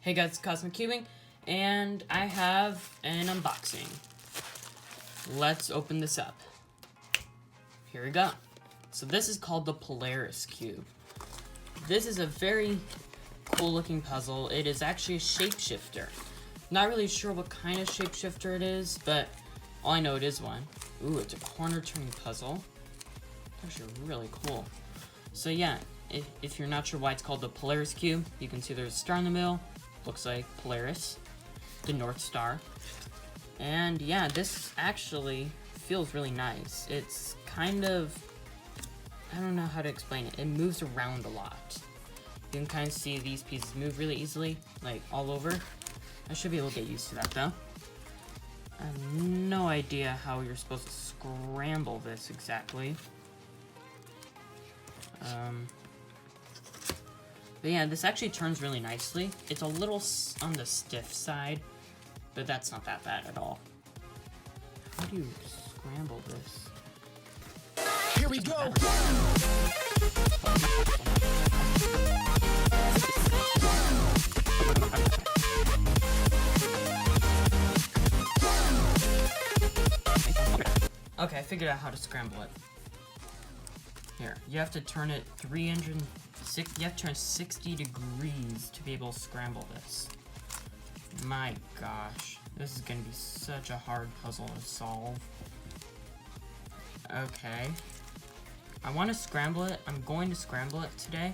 Hey guys, it's Cosmic Cubing, and I have an unboxing. Let's open this up. Here we go. So this is called the Polaris cube. This is a very cool looking puzzle. It is actually a shapeshifter. Not really sure what kind of shapeshifter it is, but all I know it is one. Ooh, it's a corner turning puzzle. It's actually really cool. So yeah, if you're not sure why it's called the Polaris cube, you can see there's a star in the middle. Looks like Polaris, the North Star. And yeah, this actually feels really nice. It's kind of, I don't know how to explain it. It moves around a lot. You can kind of see these pieces move really easily, like all over. I should be able to get used to that though. I have no idea how you're supposed to scramble this exactly. But yeah, this actually turns really nicely. It's a little on the stiff side, but that's not that bad at all. How do you scramble this? Here we go! Okay, I figured out how to scramble it. Here, you have to turn it 60 degrees to be able to scramble this. My gosh, this is gonna be such a hard puzzle to solve. Okay. I want to scramble it. I'm going to scramble it today.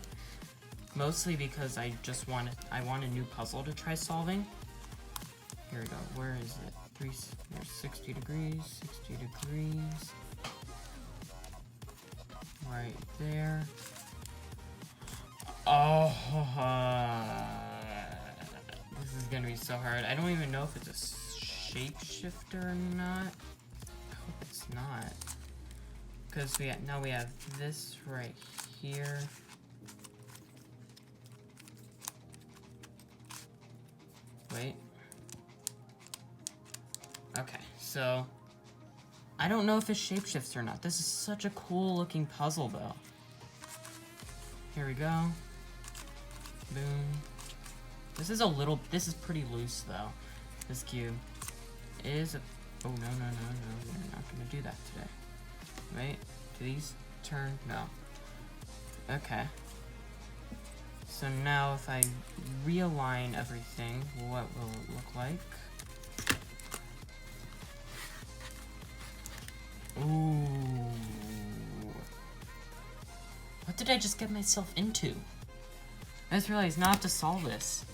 Mostly because I want a new puzzle to try solving. Here we go. Where is it? There's 60 degrees, 60 degrees. Right there. Oh, this is gonna be so hard. I don't even know if it's a shapeshifter or not. I hope it's not. Because now we have this right here. Wait. Okay, so I don't know if it shapeshifts or not. This is such a cool looking puzzle though. Here we go. Boom. This is pretty loose though. This cube is a, oh no, we're not gonna do that today. Wait, do these turn? No. Okay. So now if I realign everything, what will it look like? Ooh. What did I just get myself into? I just realized now I have to solve this.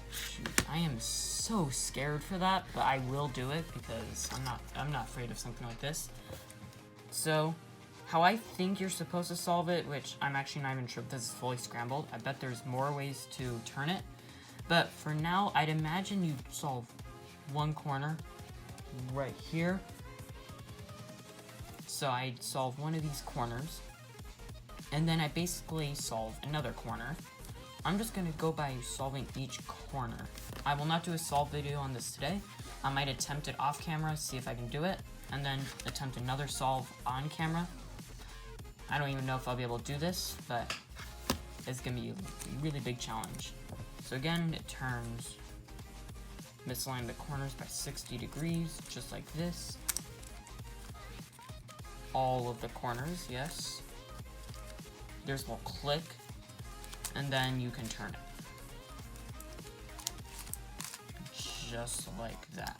Shoot, I am so scared for that, but I will do it because I'm not afraid of something like this. So, how I think you're supposed to solve it, which I'm actually not even sure if this is fully scrambled. I bet there's more ways to turn it. But for now, I'd imagine you solve one corner right here. So I'd solve one of these corners. And then I basically solve another corner. I'm just gonna go by solving each corner. I will not do a solve video on this today. I might attempt it off camera, see if I can do it, and then attempt another solve on camera. I don't even know if I'll be able to do this, but it's gonna be a really big challenge. So again, it turns, misalign the corners by 60 degrees, just like this. All of the corners, yes. There's a little click, and then you can turn it. Just like that.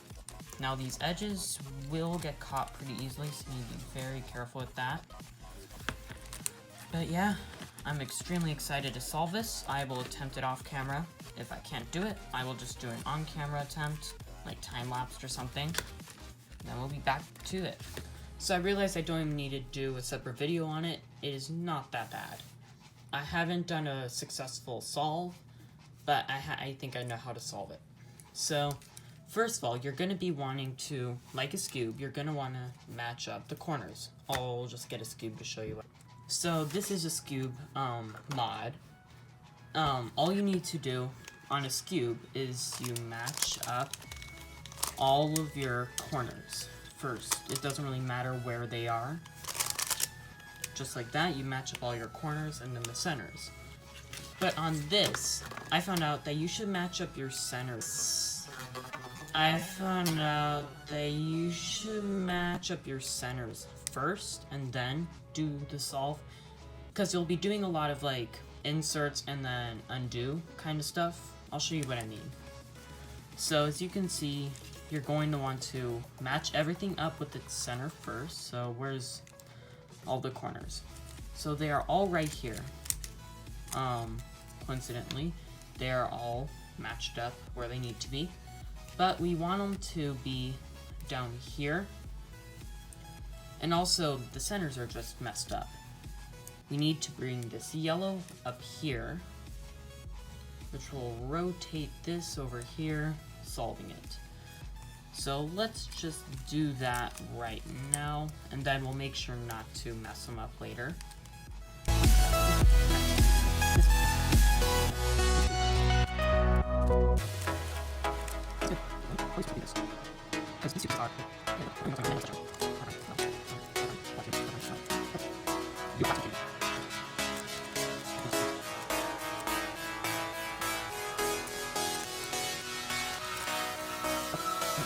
Now these edges will get caught pretty easily, so you need to be very careful with that. But yeah, I'm extremely excited to solve this. I will attempt it off camera. If I can't do it, I will just do an on-camera attempt, like time-lapsed or something. And then we'll be back to it. So I realized I don't even need to do a separate video on it. It is not that bad. I haven't done a successful solve, but I think I know how to solve it. So, first of all, you're going to be wanting to, like a cube, you're going to want to match up the corners. I'll just get a cube to show you what. So this is a cube mod. All you need to do on a cube is you match up all of your corners first. It doesn't really matter where they are. Just like that, you match up all your corners and then the centers. But on this, I found out that you should match up your centers. I found out that you should match up your centers first and then do the solve, because you'll be doing a lot of like inserts and then undo kind of stuff. I'll show you what I mean. So as you can see, you're going to want to match everything up with its center first. So where's all the corners? So they are all right here. Coincidentally, they are all matched up where they need to be, but we want them to be down here. And also the centers are just messed up. We need to bring this yellow up here, which will rotate this over here, solving it. So let's just do that right now, and then we'll make sure not to mess them up later.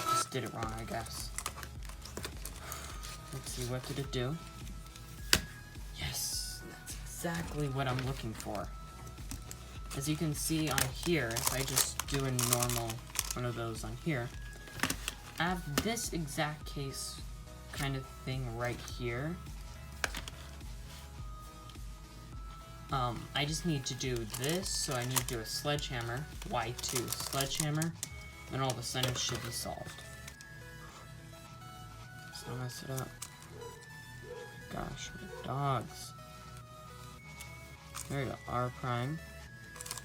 Just did it wrong, I guess. Let's see, what did it do? Yes, that's exactly what I'm looking for. As you can see on here, if I just do a normal one of those on here, I have this exact case kind of thing right here. I just need to do this, so I need to do a sledgehammer, Y2 sledgehammer, and all the centers should be solved. So I'll mess it up. Gosh, my dogs. There we go, R prime,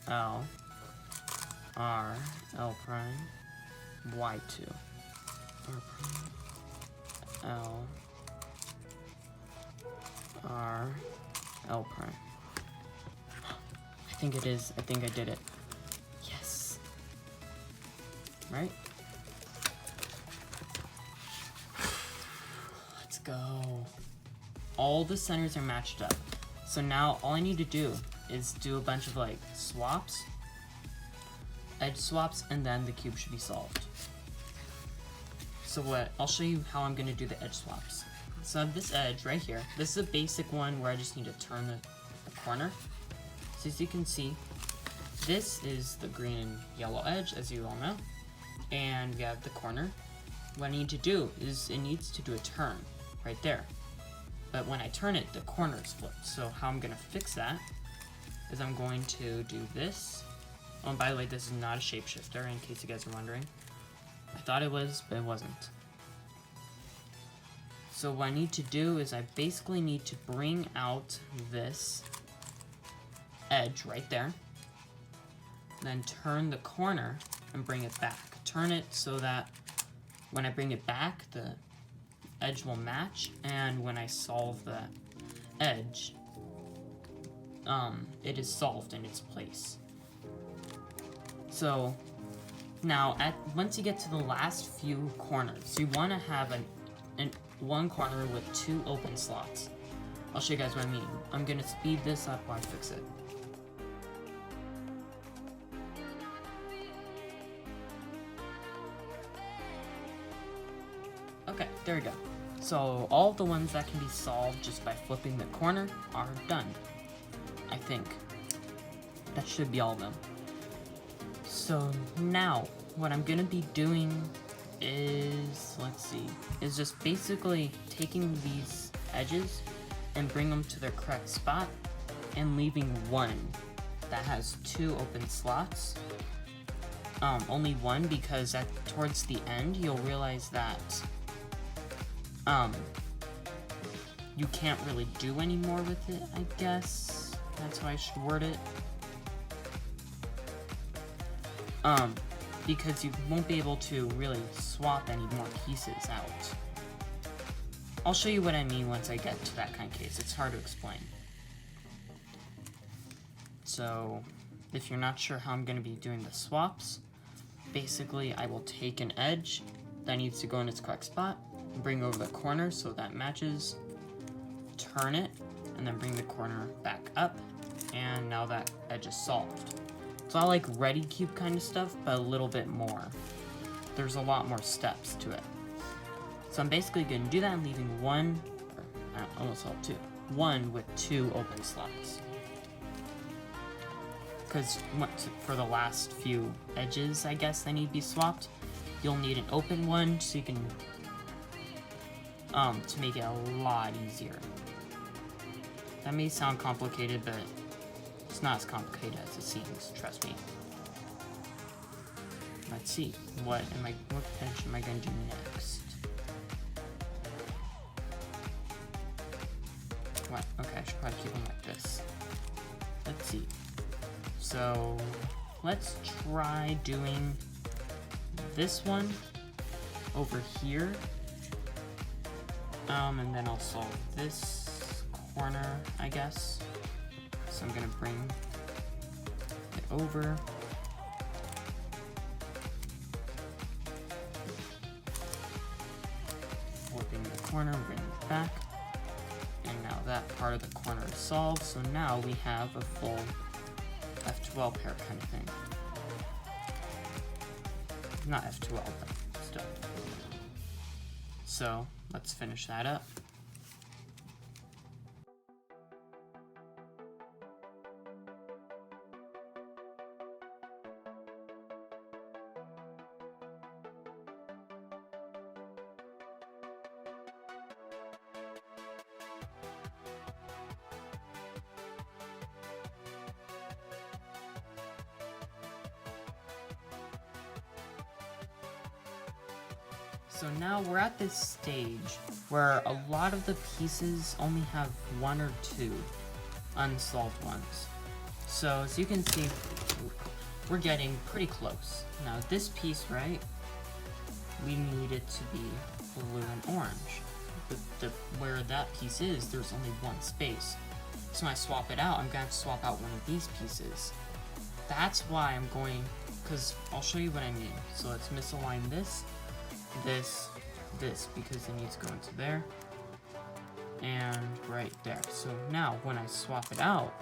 L, R, L prime, Y2. R prime, L, R, L prime. I think it is. I think I did it. Yes. Right? Let's go. All the centers are matched up. So now all I need to do is do a bunch of like swaps, edge swaps, and then the cube should be solved. So I'll show you how I'm gonna do the edge swaps. So I have this edge right here. This is a basic one where I just need to turn the corner. So as you can see, this is the green and yellow edge, as you all know. And we have the corner. What I need to do is it needs to do a turn right there. But when I turn it, the corner is flipped. So how I'm gonna fix that is I'm going to do this. Oh, and by the way, this is not a shapeshifter, in case you guys are wondering. I thought it was, but it wasn't. So what I need to do is I basically need to bring out this edge right there, then turn the corner and bring it back. Turn it so that when I bring it back, the edge will match, and when I solve the edge, it is solved in its place. So now, once you get to the last few corners, you want to have one corner with 2 open slots. I'll show you guys what I mean. I'm gonna speed this up while I fix it. Okay, there we go. So all the ones that can be solved just by flipping the corner are done. I think. That should be all of them. So now, what I'm gonna be doing is, is just basically taking these edges and bring them to their correct spot and leaving one that has 2 open slots. Only one, because towards the end you'll realize that you can't really do any more with it, I guess. That's how I should word it. Because you won't be able to really swap any more pieces out. I'll show you what I mean once I get to that kind of case. It's hard to explain. So, if you're not sure how I'm going to be doing the swaps, basically I will take an edge that needs to go in its correct spot, bring over the corner so that matches, turn it, and then bring the corner back up, and now that edge is solved. It's all like Ready Cube kind of stuff, but a little bit more. There's a lot more steps to it. So I'm basically going to do that and leaving one, or almost all two, one with 2 open slots. Because for the last few edges, I guess, that need to be swapped, you'll need an open one so you can, to make it a lot easier. That may sound complicated, but it's not as complicated as it seems, trust me. Let's see, what edge am I going to do next? What? Okay, I should probably keep them like this. Let's see. So, let's try doing this one over here. And then I'll solve this corner, I guess. So I'm gonna bring it over. Flipping the corner, bring it back. And now that part of the corner is solved, so now we have a full F12 pair kind of thing. Not F12, but still. So, let's finish that up. So now we're at this stage where a lot of the pieces only have 1 or 2 unsolved ones. So as you can see, we're getting pretty close. Now this piece, right, we need it to be blue and orange. But where that piece is, there's only 1 space. So when I swap it out, I'm gonna have to swap out one of these pieces. That's why I'm going, because I'll show you what I mean. So let's misalign this, this, because it needs to go into there, and right there. So now, when I swap it out,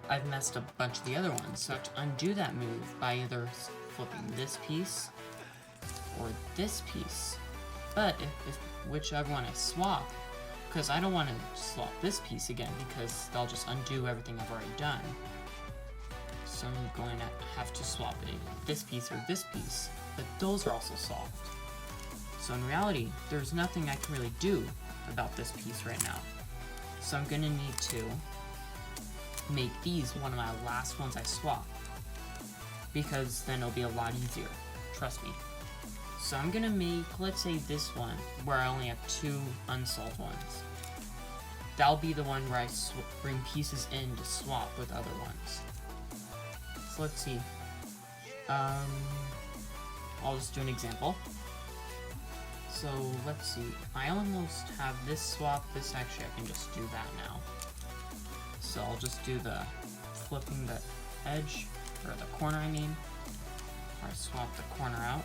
I've messed up a bunch of the other ones, so I have to undo that move by either flipping this piece, or this piece. But if whichever one I swap, because I don't want to swap this piece again, because they'll just undo everything I've already done. So I'm going to have to swap it, this piece or this piece, but those are also solved. So in reality, there's nothing I can really do about this piece right now. So I'm gonna need to make these one of my last ones I swap, because then it'll be a lot easier, trust me. So I'm gonna make, let's say this one, where I only have 2 unsolved ones. That'll be the one where I bring pieces in to swap with other ones. So let's see. I'll just do an example. So let's see, I almost have this swap, this actually I can just do that now. So I'll just do the flipping the edge, or the corner I mean, or swap the corner out.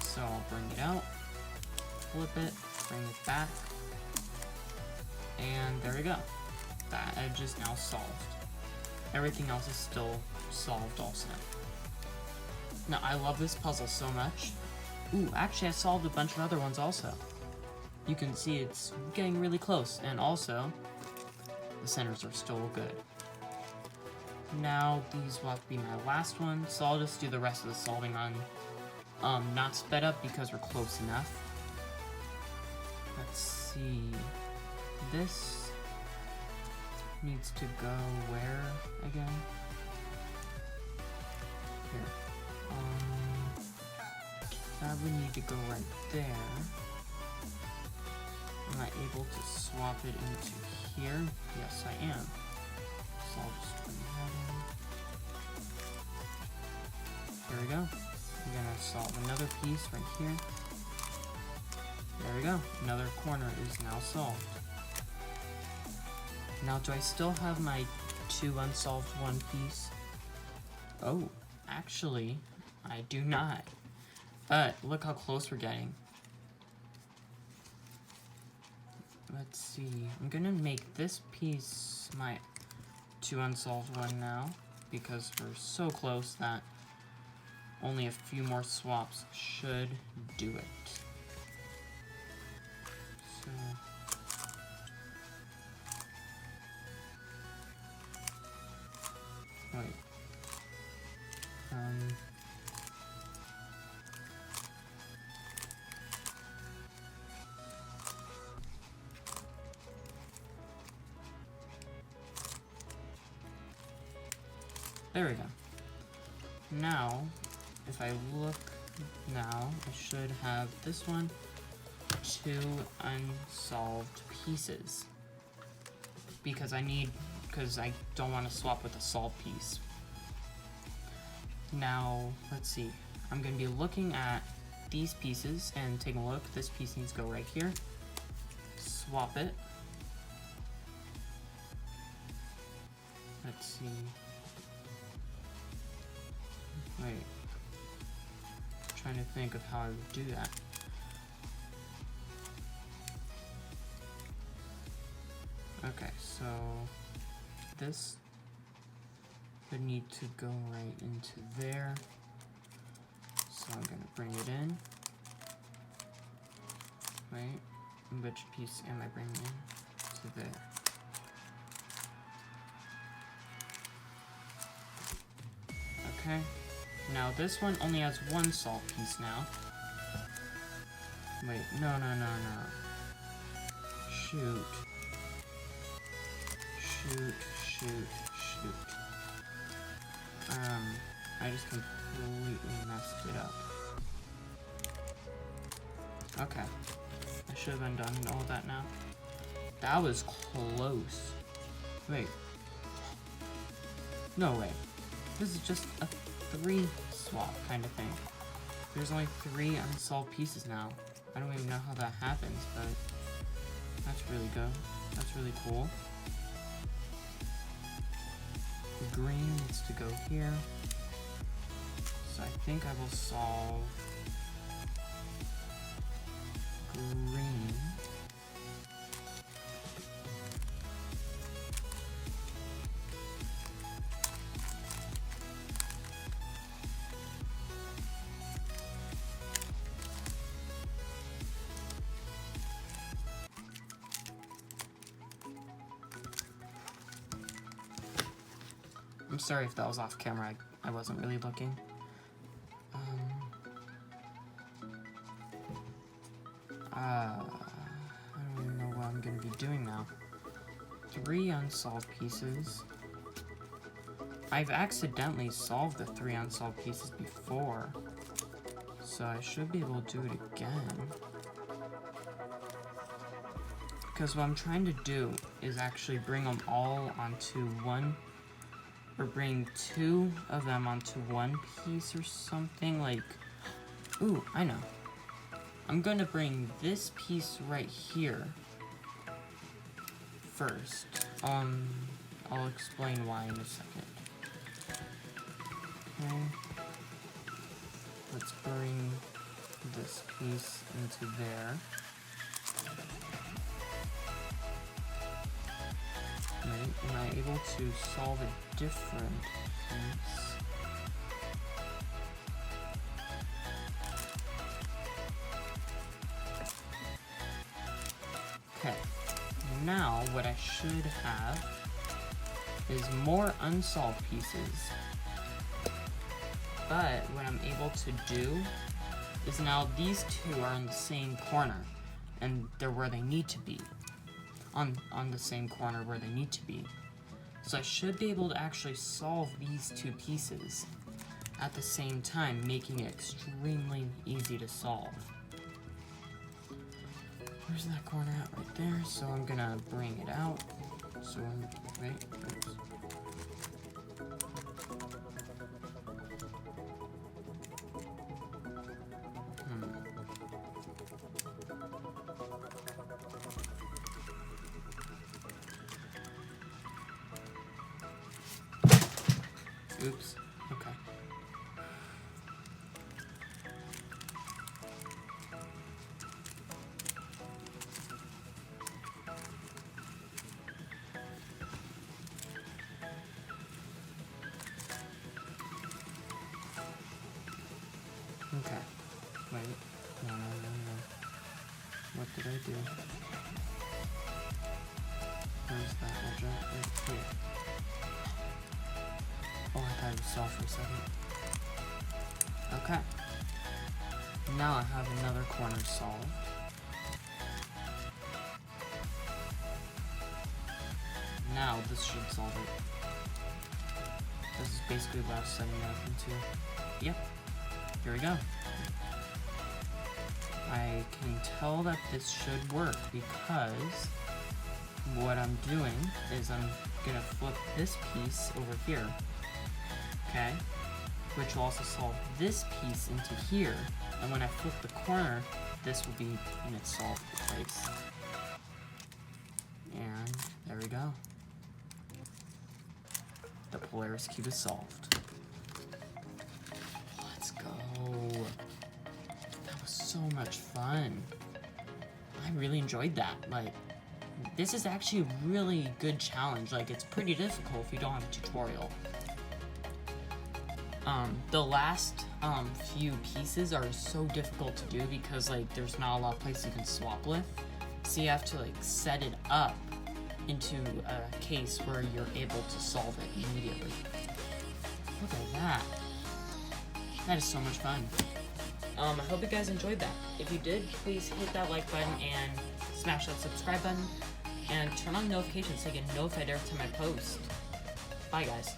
So I'll bring it out, flip it, bring it back, and there we go. That edge is now solved. Everything else is still solved also. Now, I love this puzzle so much. Ooh, actually I solved a bunch of other ones also. You can see it's getting really close, and also, the centers are still good. Now, these will have to be my last one, so I'll just do the rest of the solving on, not sped up because we're close enough. Let's see, this needs to go where again? Here. That would need to go right there. Am I able to swap it into here? Yes, I am. So I'll just bring that in. Here we go. I'm gonna solve another piece right here. There we go. Another corner is now solved. Now, do I still have my 2 unsolved one piece? Oh, actually, I do not. But look how close we're getting. let's see. I'm gonna make this piece my 2 unsolved one now, because we're so close that only a few more swaps should do it. So, wait. There we go. Now, if I look now, I should have this one, 2 unsolved pieces. Because I don't want to swap with a solved piece. Now, let's see. I'm going to be looking at these pieces and take a look. This piece needs to go right here. Swap it. Let's see. Wait. I'm trying to think of how I would do that. Okay, so this would need to go right into there. So I'm gonna bring it in. Wait, which piece am I bringing in? To there. Okay. Now this one only has 1 solved piece now. Wait, no. Shoot. I just completely messed it up. Okay. I should have undone all that now. That was close. Wait. No way. This is just a 3 swap kind of thing. There's only 3 unsolved pieces now. I don't even know how that happens, but that's really good. That's really cool. The green needs to go here. So I think I will solve green. I'm sorry if that was off camera, I wasn't really looking. I don't even know what I'm going to be doing now. 3 unsolved pieces. I've accidentally solved the 3 unsolved pieces before, so I should be able to do it again. Because what I'm trying to do is actually bring them all onto one, or bring 2 of them onto 1 piece or something, like, ooh, I know. I'm gonna bring this piece right here first. I'll explain why in a second. Okay. Let's bring this piece into there. Right, am I able to solve a different piece? Okay, now what I should have is more unsolved pieces. But what I'm able to do is now these 2 are in the same corner, and they're where they need to be. On the same corner where they need to be. So I should be able to actually solve these 2 pieces at the same time, making it extremely easy to solve. Where's that corner at? Right there. So I'm gonna bring it out. So, right, oops. Oops. Okay. Okay. Wait. No. What did I do? Where's that edge at? Right here. Oh, I thought it was solved for a second. Okay. Now I have another corner solved. Now this should solve it. This is basically what I was setting it up into. Yep. Here we go. I can tell that this should work because what I'm doing is I'm gonna flip this piece over here. Okay? Which will also solve this piece into here. And when I flip the corner, this will be in its solved place. And there we go. The Polaris cube is solved. Let's go. That was so much fun. I really enjoyed that. Like, this is actually a really good challenge. Like, it's pretty difficult if you don't have a tutorial. The last few pieces are so difficult to do because like there's not a lot of places you can swap with. So you have to like set it up into a case where you're able to solve it immediately. Look at that. That is so much fun. I hope you guys enjoyed that. If you did, please hit that like button and smash that subscribe button and turn on notifications so you get notified every time I post. Bye guys.